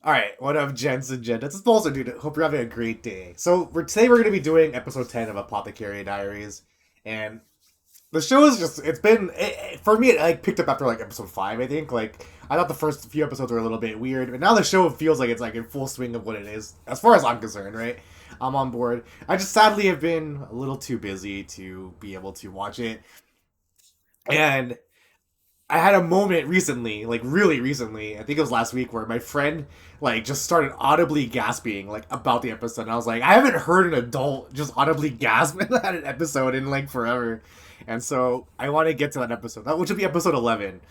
All right, what up, gents and gents? It's also, dude. Hope you're having a great day. So, today we're going to be doing episode 10 of Apothecary Diaries, and the show is just—it's been for me. It like picked up after like episode 5, I think. Like I thought the first few episodes were a little bit weird, but now the show feels like it's like in full swing of what it is, as far as I'm concerned. Right, I'm on board. I just sadly have been a little too busy to be able to watch it, and I had a moment recently, like really recently, I think it was last week, where my friend like just started audibly gasping like about the episode. And I was like, I haven't heard an adult just audibly gasp at an episode in like forever. And so I want to get to that episode, which will be episode 11.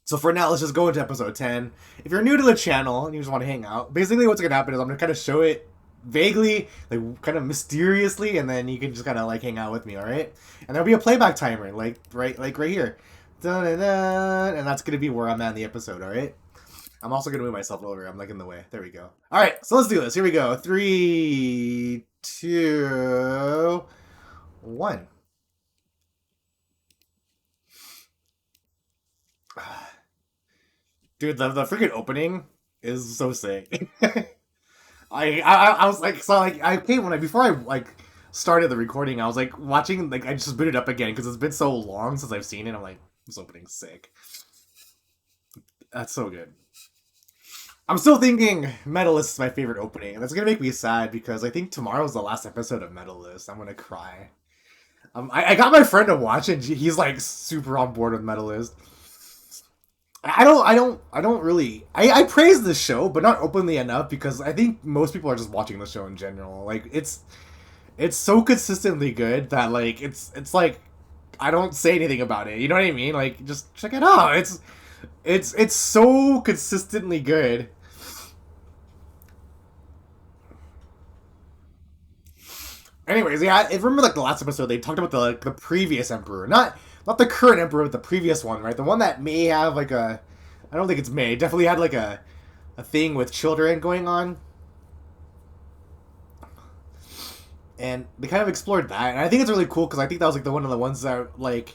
So for now, let's just go into episode 10. If you're new to the channel and you just want to hang out, basically what's gonna happen is I'm gonna kind of show it vaguely, like kind of mysteriously, and then you can just kind of like hang out with me, all right? And there'll be a playback timer, like right here, dun, dun, dun, and that's gonna be where I'm at in the episode, all right? I'm also gonna move myself over. I'm like in the way. There we go. All right, so let's do this. Here we go. Three, two, one. Dude, the freaking opening is so sick. I was like, so like I came when I before I like started the recording, I was like watching, like I just booted up again because it's been so long since I've seen it. I'm like, this opening's sick. That's so good. I'm still thinking Medalist is my favorite opening, and that's gonna make me sad because I think tomorrow's the last episode of Medalist. I'm gonna cry. I got my friend to watch it. He's like super on board with Medalist. I don't really. I praise this show, but not openly enough because I think most people are just watching the show in general. Like it's so consistently good that like it's like I don't say anything about it. You know what I mean? Like just check it out. It's so consistently good. Anyways, yeah, I remember like the last episode they talked about the previous emperor, not the current emperor, but the previous one, right? The one that may have like a, I don't think it's may, definitely had like a thing with children going on, and they kind of explored that, and I think it's really cool because I think that was like the one of the ones that like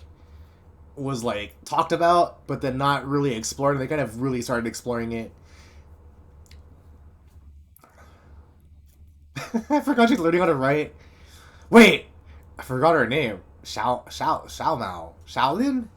was like talked about, but then not really explored. And they kind of really started exploring it. I forgot she's learning how to write. Wait, I forgot her name. Xiao Mao Shaolin.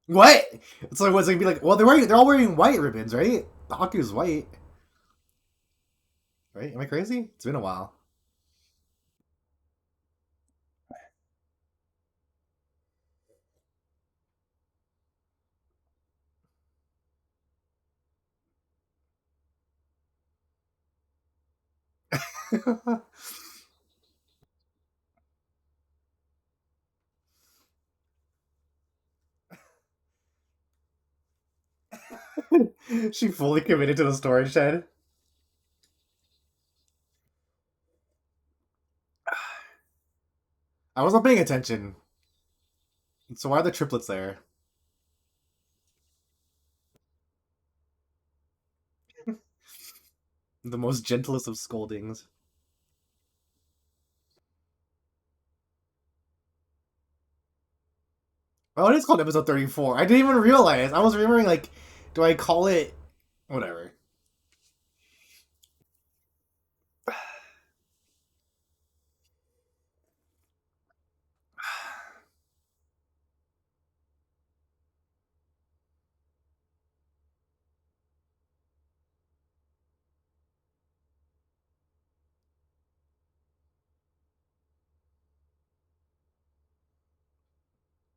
What? So what's it gonna be like? Well, they're all wearing white ribbons, right? The Haku's white, right? Am I crazy? It's been a while. She fully committed to the storage shed. I wasn't paying attention. So why are the triplets there? The most gentlest of scoldings. Oh, it is called episode 34. I didn't even realize. I was remembering, like, do I call it. Whatever.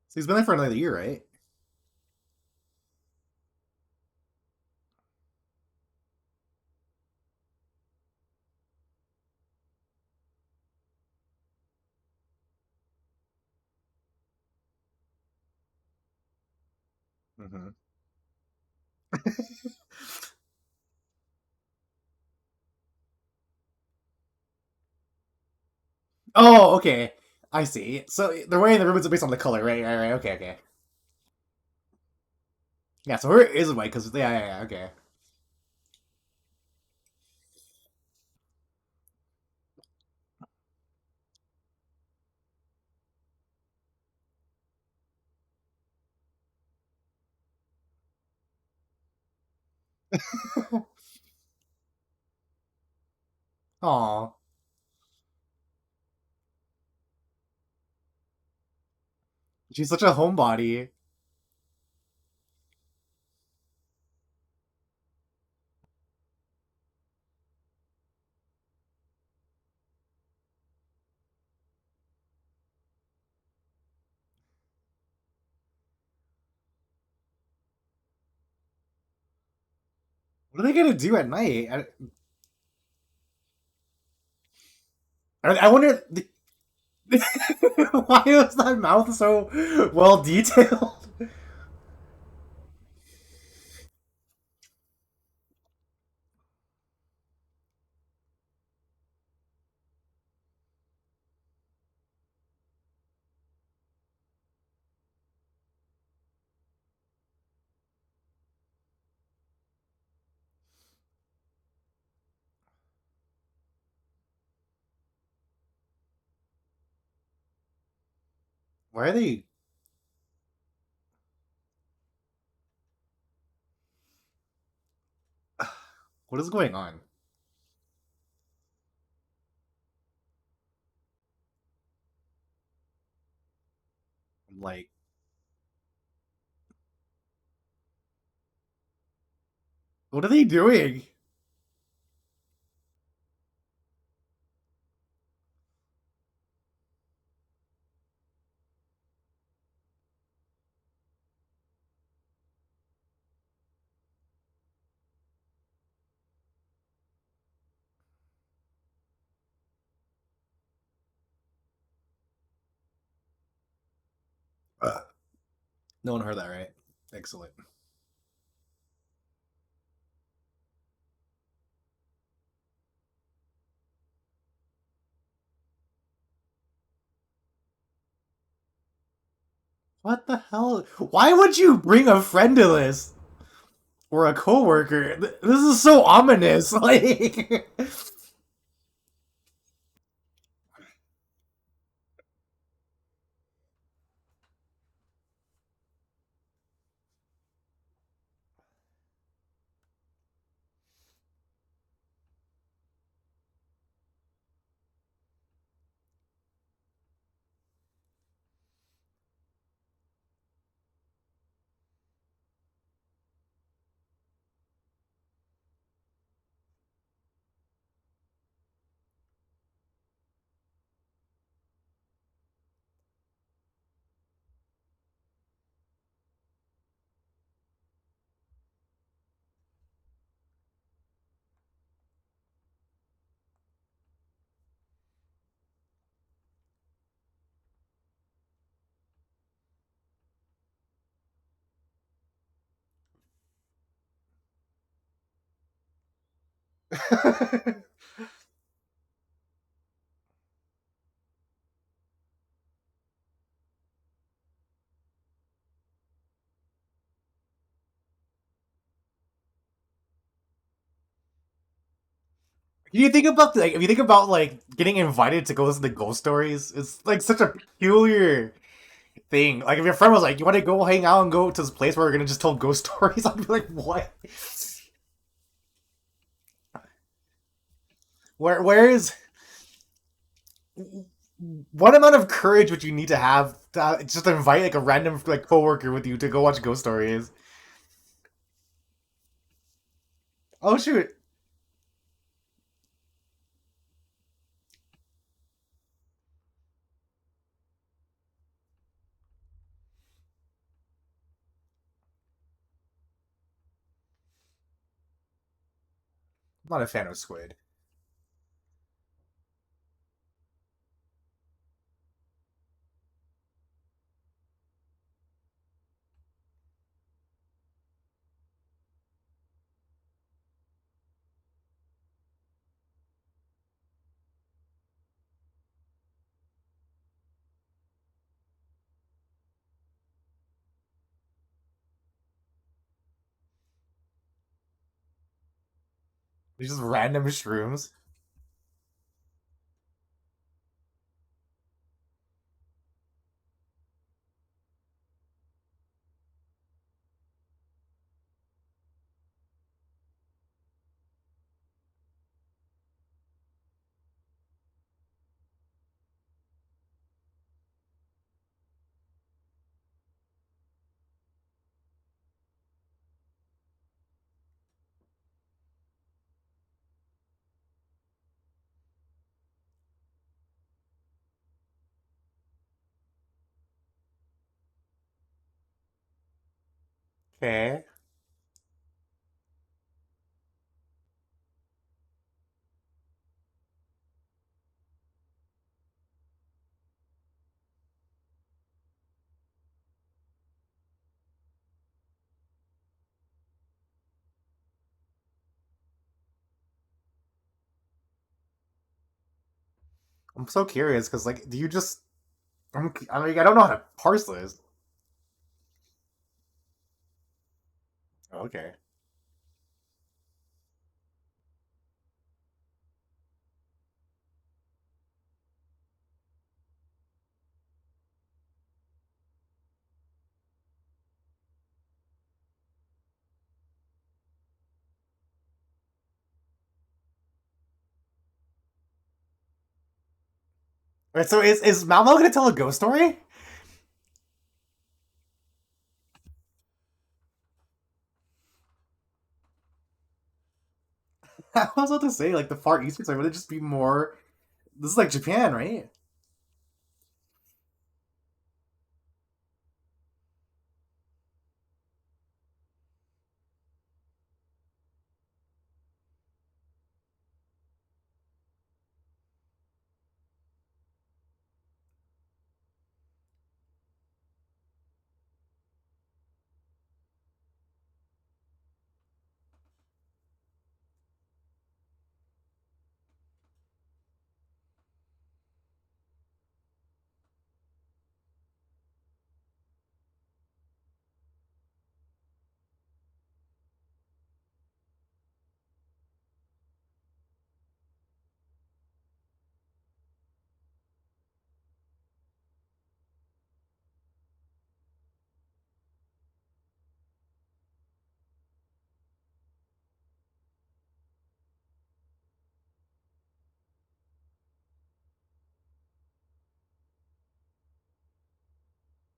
So he's been there for another year, right? Mm-hmm. Oh, okay. I see. So the way the ribbons are based on the color, right? Right, right. Okay, okay. Yeah, so her is white because yeah, okay. Aw, she's such a homebody. What are they gonna do at night? I wonder why was that mouth so well detailed. Why are they? What is going on? Like, what are they doing? No one heard that, right? Excellent. What the hell? Why would you bring a friend to this or a coworker? This is so ominous. Like, you think about like if you think about like getting invited to go listen to ghost stories, it's like such a peculiar thing. Like if your friend was like, "You want to go hang out and go to this place where we're gonna just tell ghost stories," I'd be like, "What? Where is what amount of courage would you need to have to just invite like a random like coworker with you to go watch ghost stories?" Oh shoot! I'm not a fan of squid. These just random shrooms. Okay. I'm so curious because, like, do you just? I mean, I don't know how to parse this. Okay. Right, so is Malmo gonna tell a ghost story? I was about to say, like, the Far Eastern side, would it just be more? This is like Japan, right?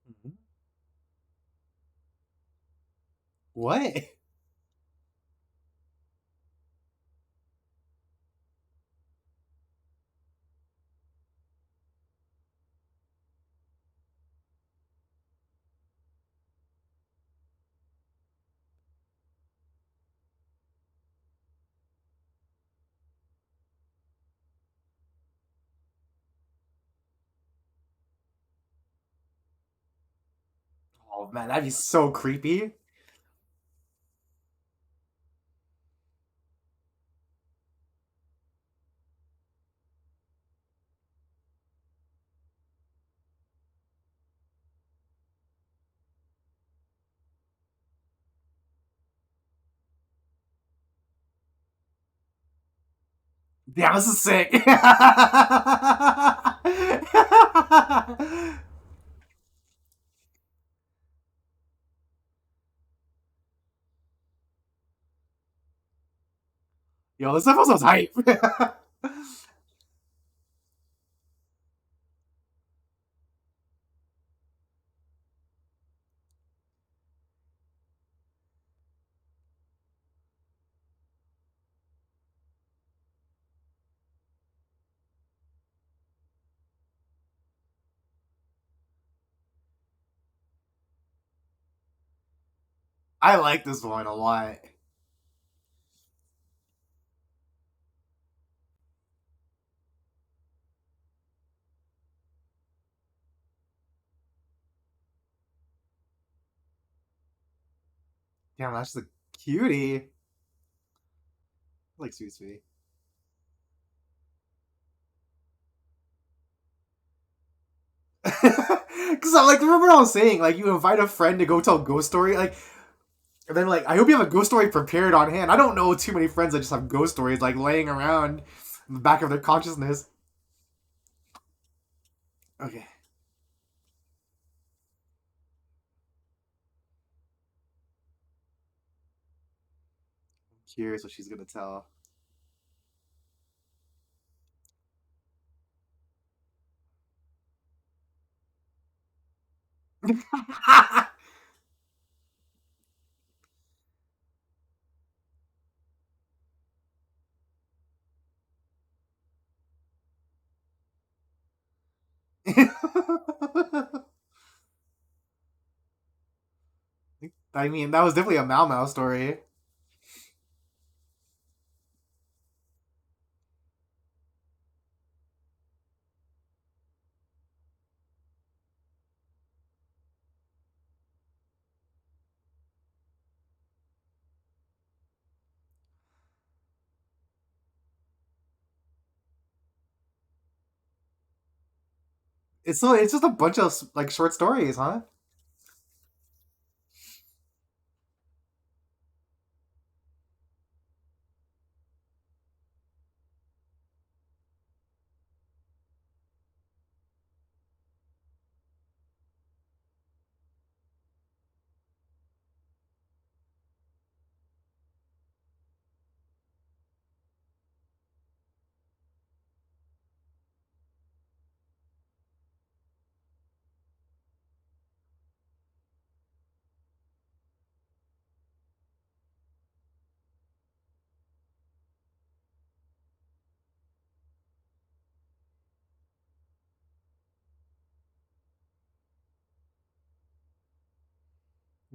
Mhm. What? Oh man, that'd be so creepy. Yeah, this is sick. Yo, this episode's hype. I like this one a lot. Damn, that's just a cutie. I like sweet sweet. Because I'm like, remember what I was saying? Like, you invite a friend to go tell a ghost story, like, and then like, I hope you have a ghost story prepared on hand. I don't know too many friends that just have ghost stories like laying around in the back of their consciousness. Okay, I'm curious what she's gonna tell. I mean, that was definitely a Mau Mau story. It's just a bunch of like short stories, huh?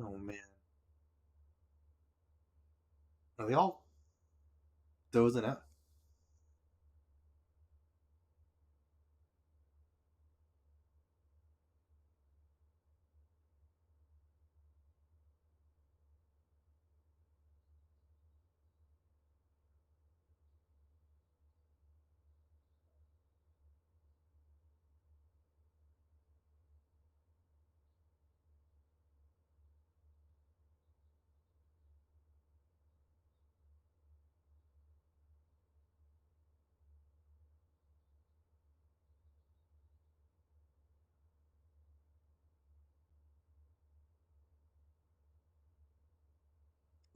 Oh man, are they all dozing out?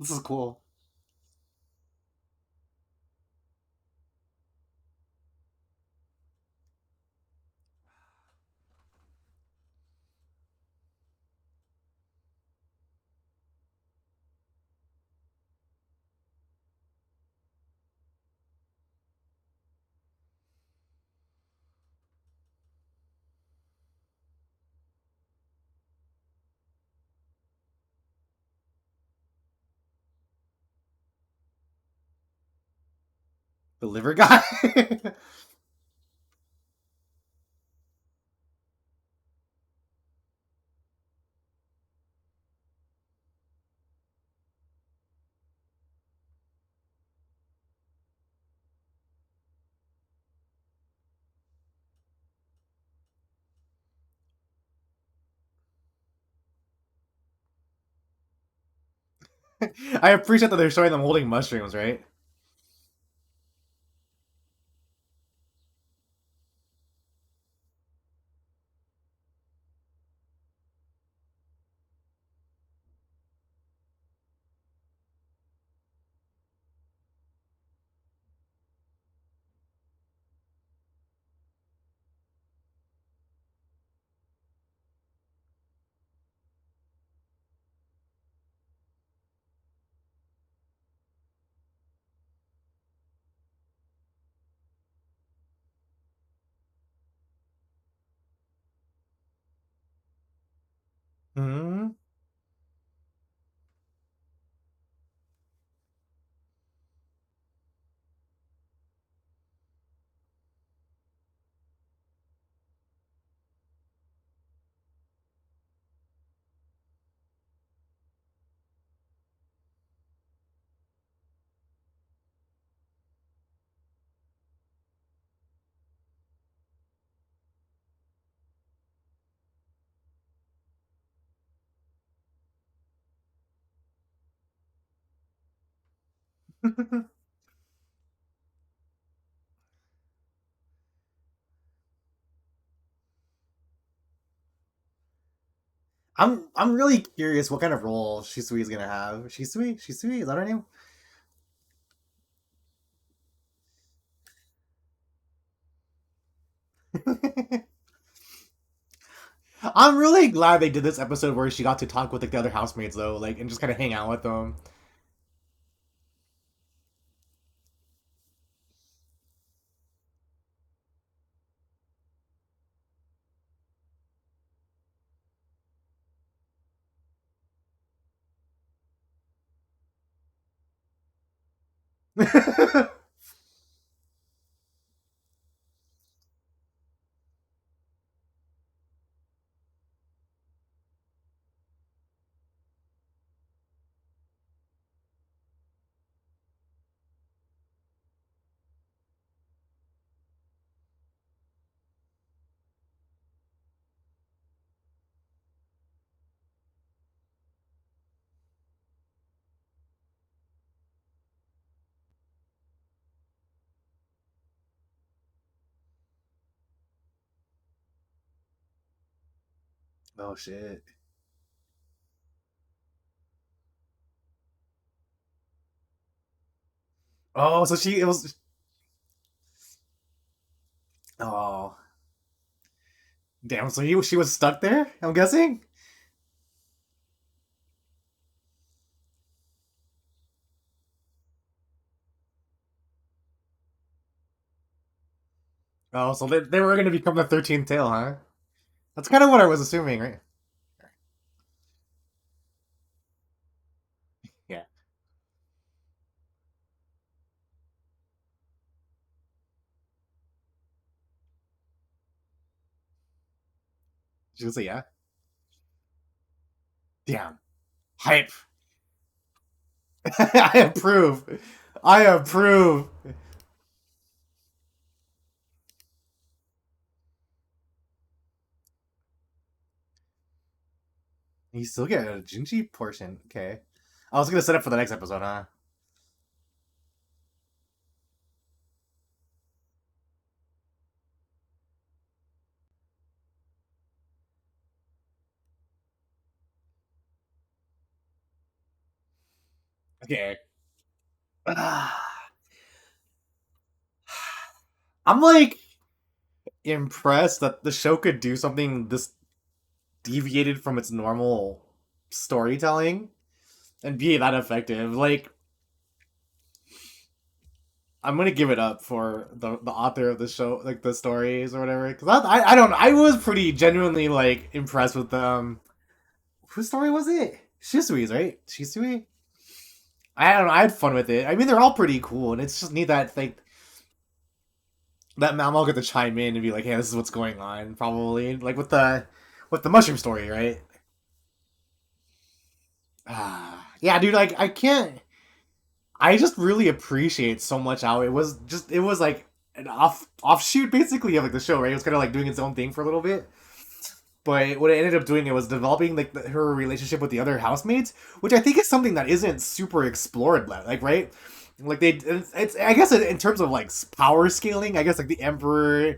This is cool. The liver guy. I appreciate that they're showing them holding mushrooms, right? Hmm. I'm really curious what kind of role Shisui's gonna have. Shisui, is that her name? I'm really glad they did this episode where she got to talk with like the other housemates though, like and just kind of hang out with them. Oh shit. Oh, so she it was. Oh, damn. So she was stuck there. I'm guessing. Oh, so they were gonna become the 13th tail, huh? That's kind of what I was assuming, right? Yeah. She was like, yeah. Damn. Hype. I approve. I approve. You still get a Jinchi portion. Okay. I was gonna set up for the next episode, huh? Okay. I'm like impressed that the show could do something this deviated from its normal storytelling and be that effective. Like, I'm gonna give it up for the author of the show, like the stories or whatever. Because I don't know. I was pretty genuinely like impressed with the whose story was it? Shisui's, right? Shisui. I don't know. I had fun with it. I mean, they're all pretty cool, and it's just neat that like that Mal get to chime in and be like, "Hey, this is what's going on." Probably like with the mushroom story, right? Yeah, dude. Like, I can't. I just really appreciate so much how it was like an offshoot basically of like the show, right? It was kind of like doing its own thing for a little bit. But what it ended up doing, it was developing like her relationship with the other housemates, which I think is something that isn't super explored, like right, like it's I guess in terms of like power scaling, I guess like the Emperor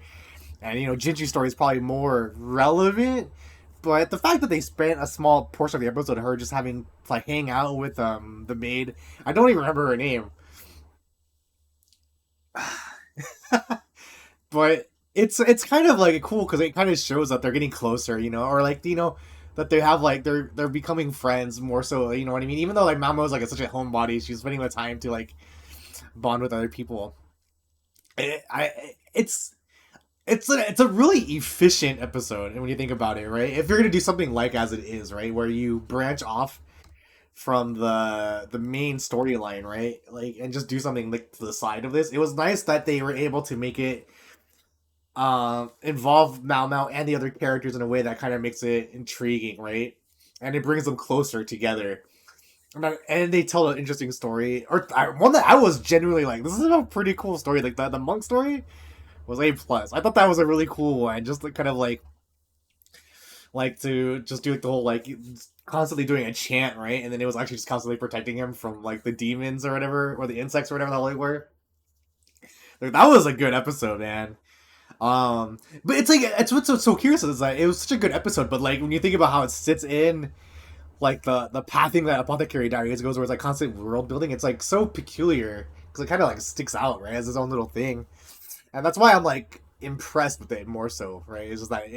and Jinchi story is probably more relevant. But the fact that they spent a small portion of the episode of her just having to, like hang out with the maid, I don't even remember her name, but it's kind of like cool because it kind of shows that they're getting closer, or like that they have like they're becoming friends more so, you know what I mean? Even though like Mamo's like such a homebody, she's spending the time to like bond with other people. It's a really efficient episode, and when you think about it, right? If you're gonna do something like As It Is, right, where you branch off from the main storyline, right, like and just do something like to the side of this, it was nice that they were able to make it involve Mao Mao and the other characters in a way that kind of makes it intriguing, right? And it brings them closer together. And they tell an interesting story, or one that I was genuinely like, this is a pretty cool story. Like the monk story was A plus. I thought that was a really cool one. Just like, kind of like like to just do like the whole like constantly doing a chant, right? And then it was actually just constantly protecting him from like the demons or whatever, or the insects or whatever the hell they were. Like, that was a good episode, man. But it's like it's what's so curious is that it was such a good episode, but like when you think about how it sits in like the pathing that Apothecary Diaries goes, where it's like constant world building, it's like so peculiar because it kind of like sticks out, right, as its own little thing, and that's why I'm like impressed with it more so, right? It's just that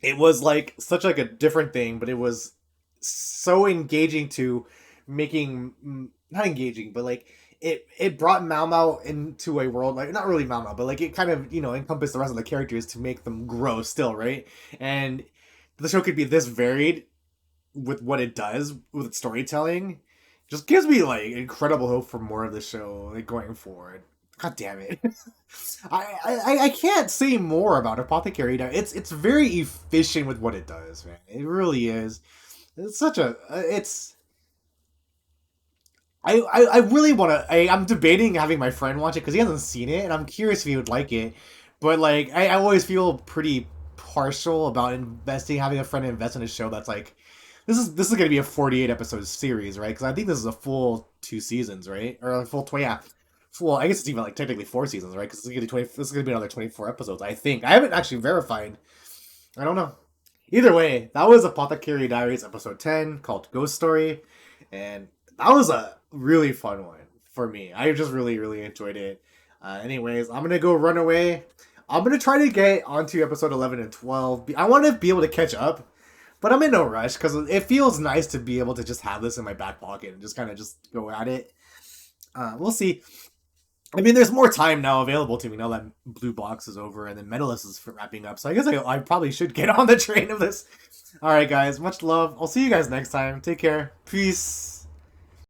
it was like such like a different thing, but it was so engaging to making not engaging, but like it brought Mao Mao into a world like not really Mao Mao, but like it kind of encompassed the rest of the characters to make them grow still, right? And the show could be this varied with what it does with its storytelling, just gives me like incredible hope for more of the show like going forward. God damn it. I can't say more about Apothecary. It's very efficient with what it does, man. It really is. It's such a it's I really want to. I'm debating having my friend watch it because he hasn't seen it, and I'm curious if he would like it. But like, I always feel pretty partial about investing, having a friend invest in a show that's like, this is going to be a 48 episode series, right? Because I think this is a full 2 seasons, right? Or a full 20. Yeah, full. I guess it's even like technically 4 seasons, right? Because it's going to be 20. This is going to be another 24 episodes. I think I haven't actually verified. I don't know. Either way, that was Apothecary Diaries episode 10 called Ghost Story, and that was a really fun one for me. I just really, really enjoyed it. Anyways, I'm gonna go run away. I'm gonna try to get onto episode 11 and 12. I want to be able to catch up, but I'm in no rush because it feels nice to be able to just have this in my back pocket and just kind of just go at it. We'll see. I mean, there's more time now available to me now that Blue Box is over and then Medalist is wrapping up. So I guess I probably should get on the train of this. All right, guys. Much love. I'll see you guys next time. Take care. Peace.